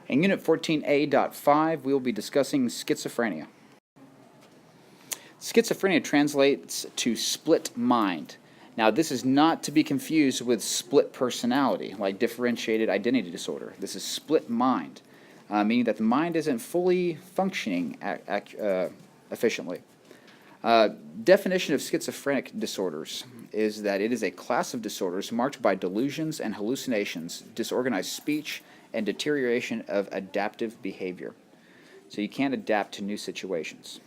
In Unit 14A.5, we will be discussing schizophrenia. Schizophrenia translates to split mind. Now, this is not to be confused with split personality, like differentiated identity disorder. This is split mind, meaning that the mind isn't fully functioning efficiently. Definition of schizophrenic disorders is that it is a class of disorders marked by delusions and hallucinations, disorganized speech, and deterioration of adaptive behavior. So you can't adapt to new situations.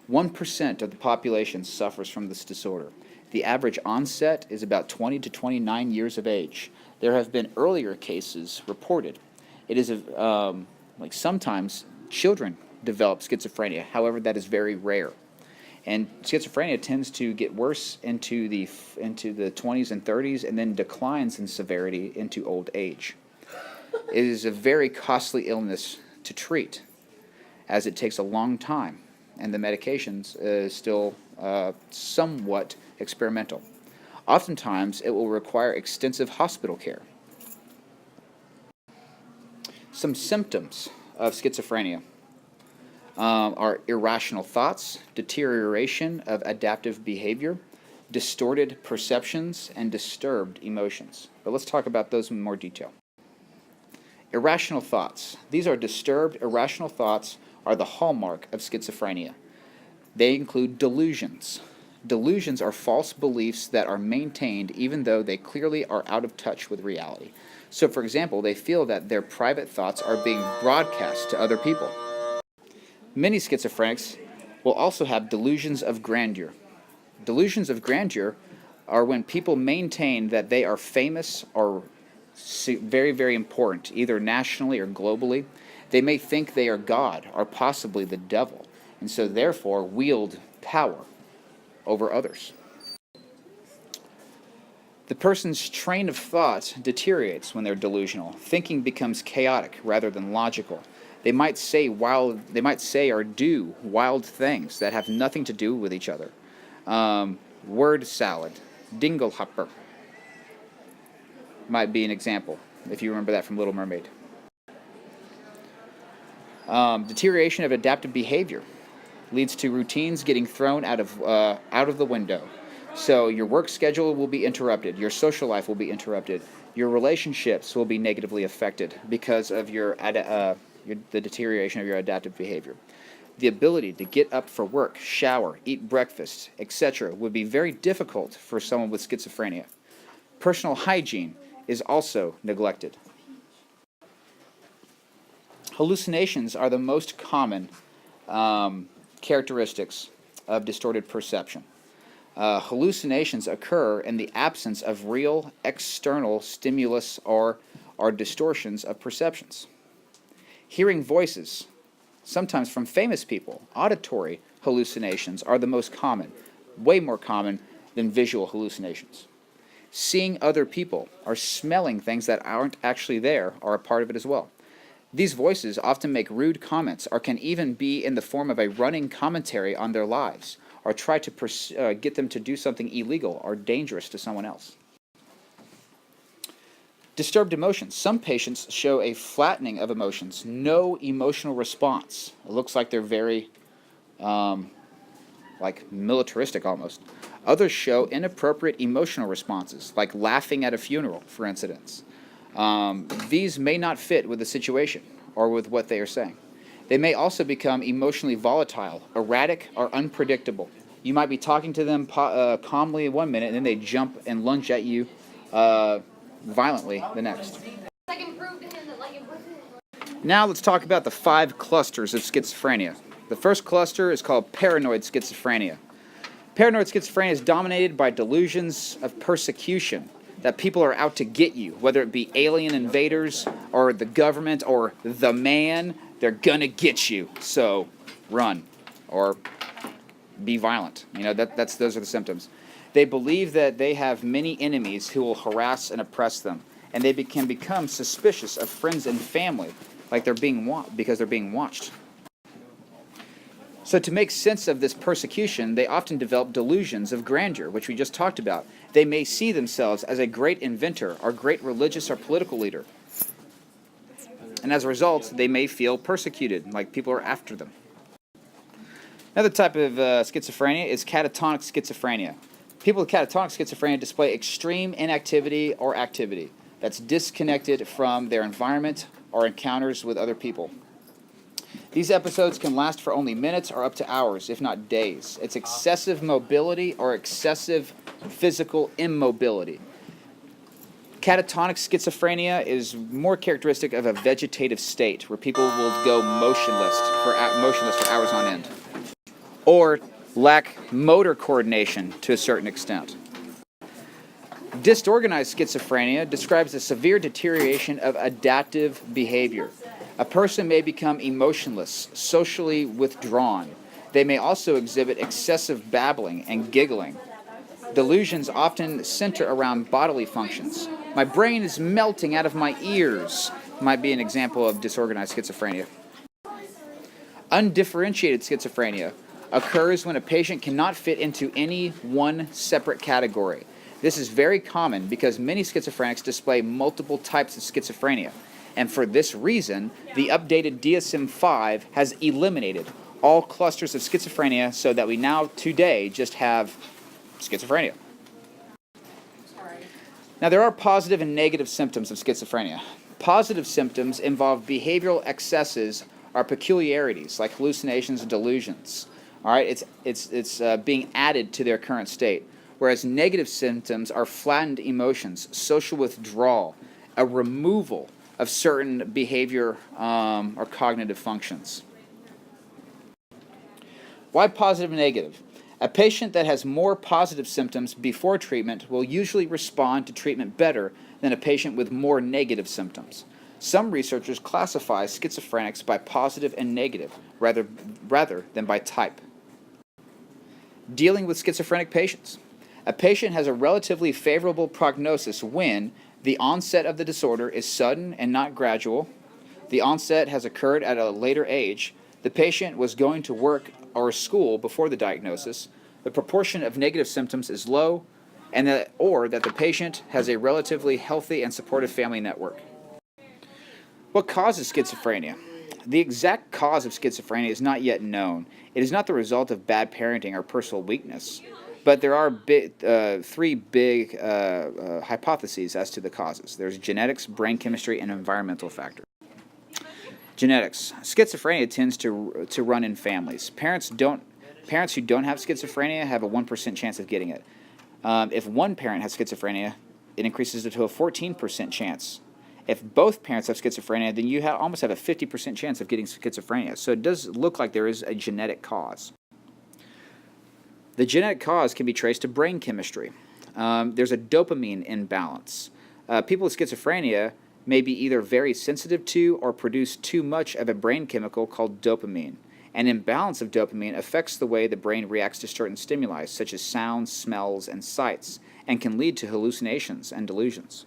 1% of the population suffers from this disorder. The average onset is about 20 to 29 years of age. There have been earlier cases reported. It is like sometimes children develop schizophrenia. However, that is very rare. And schizophrenia tends to get worse into the 20s and 30s and then declines in severity into old age. It is a very costly illness to treat, as it takes a long time, and the medications is still somewhat experimental. Oftentimes, it will require extensive hospital care. Some symptoms of schizophrenia are irrational thoughts, deterioration of adaptive behavior, distorted perceptions, and disturbed emotions. But let's talk about those in more detail. Irrational thoughts. These are disturbed, irrational thoughts are the hallmark of schizophrenia. They include delusions. Delusions are false beliefs that are maintained even though they clearly are out of touch with reality. So, for example, they feel that their private thoughts are being broadcast to other people. Many schizophrenics will also have delusions of grandeur. Delusions of grandeur are when people maintain that they are famous or very, very important, either nationally or globally. They may think they are God or possibly the devil, and so therefore wield power over others. The person's train of thought deteriorates when they're delusional. Thinking becomes chaotic rather than logical. They might say or do wild things that have nothing to do with each other. Word salad, dinglehopper might be an example, if you remember that from Little Mermaid. Deterioration of adaptive behavior leads to routines getting thrown out of the window. So your work schedule will be interrupted, your social life will be interrupted, your relationships will be negatively affected because of the deterioration of your adaptive behavior. The ability to get up for work, shower, eat breakfast, etc. would be very difficult for someone with schizophrenia. Personal hygiene is also neglected. Hallucinations are the most common characteristics of distorted perception. Hallucinations occur in the absence of real external stimulus or distortions of perceptions. Hearing voices, sometimes from famous people, auditory hallucinations are the most common, way more common than visual hallucinations. Seeing other people or smelling things that aren't actually there are a part of it as well. These voices often make rude comments or can even be in the form of a running commentary on their lives or try to get them to do something illegal or dangerous to someone else. Disturbed emotions. Some patients show a flattening of emotions, no emotional response. It looks like they're very like militaristic almost. Others show inappropriate emotional responses, like laughing at a funeral, for instance. These may not fit with the situation or with what they are saying. They may also become emotionally volatile, erratic, or unpredictable. You might be talking to them calmly 1 minute, and then they jump and lunge at you violently the next. Now let's talk about the 5 clusters of schizophrenia. The first cluster is called paranoid schizophrenia. Paranoid schizophrenia is dominated by delusions of persecution, that people are out to get you, whether it be alien invaders or the government or the man, they're gonna get you. So run or be violent. You know, those are the symptoms. They believe that they have many enemies who will harass and oppress them, and they can become suspicious of friends and family, like they're being because they're being watched. So to make sense of this persecution, they often develop delusions of grandeur, which we just talked about. They may see themselves as a great inventor or great religious or political leader. And as a result, they may feel persecuted, like people are after them. Another type of schizophrenia is catatonic schizophrenia. People with catatonic schizophrenia display extreme inactivity or activity that's disconnected from their environment or encounters with other people. These episodes can last for only minutes or up to hours, if not days. It's excessive mobility or excessive physical immobility. Catatonic schizophrenia is more characteristic of a vegetative state where people will go motionless for hours on end, or lack motor coordination to a certain extent. Disorganized schizophrenia describes a severe deterioration of adaptive behavior. A person may become emotionless, socially withdrawn. They may also exhibit excessive babbling and giggling. Delusions often center around bodily functions. My brain is melting out of my ears might be an example of disorganized schizophrenia. Undifferentiated schizophrenia occurs when a patient cannot fit into any one separate category. This is very common because many schizophrenics display multiple types of schizophrenia, and for this reason, the updated DSM-5 has eliminated all clusters of schizophrenia so that we now today just have schizophrenia. Now, there are positive and negative symptoms of schizophrenia. Positive symptoms involve behavioral excesses or peculiarities like hallucinations and delusions. All right, it's being added to their current state. Whereas negative symptoms are flattened emotions, social withdrawal, a removal of certain behavior or cognitive functions. Why positive and negative? A patient that has more positive symptoms before treatment will usually respond to treatment better than a patient with more negative symptoms. Some researchers classify schizophrenics by positive and negative rather than by type. Dealing with schizophrenic patients. A patient has a relatively favorable prognosis when the onset of the disorder is sudden and not gradual, the onset has occurred at a later age, the patient was going to work or school before the diagnosis, the proportion of negative symptoms is low, or that the patient has a relatively healthy and supportive family network. What causes schizophrenia? The exact cause of schizophrenia is not yet known. It is not the result of bad parenting or personal weakness, but there are three big hypotheses as to the causes. There's genetics, brain chemistry, and environmental factors. Genetics. Schizophrenia tends to run in families. Parents who don't have schizophrenia have a 1% chance of getting it. If one parent has schizophrenia, it increases it to a 14% chance. If both parents have schizophrenia, then you almost have a 50% chance of getting schizophrenia. So it does look like there is a genetic cause. The genetic cause can be traced to brain chemistry. There's a dopamine imbalance. People with schizophrenia may be either very sensitive to or produce too much of a brain chemical called dopamine. An imbalance of dopamine affects the way the brain reacts to certain stimuli, such as sounds, smells, and sights, and can lead to hallucinations and delusions.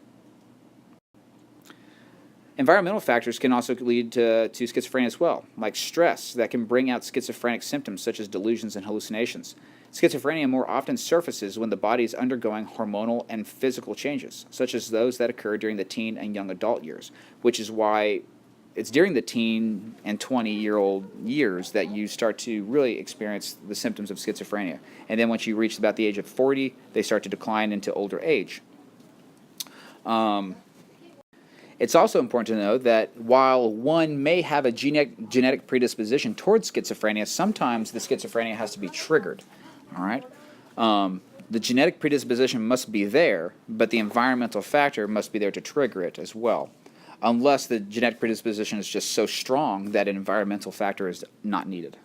Environmental factors can also lead to schizophrenia as well, like stress that can bring out schizophrenic symptoms such as delusions and hallucinations. Schizophrenia more often surfaces when the body is undergoing hormonal and physical changes, such as those that occur during the teen and young adult years, which is why it's during the teen and 20-year-old years that you start to really experience the symptoms of schizophrenia. And then once you reach about the age of 40, they start to decline into older age. It's also important to know that while one may have a genetic predisposition towards schizophrenia, sometimes the schizophrenia has to be triggered. All right? The genetic predisposition must be there, but the environmental factor must be there to trigger it as well, unless the genetic predisposition is just so strong that an environmental factor is not needed.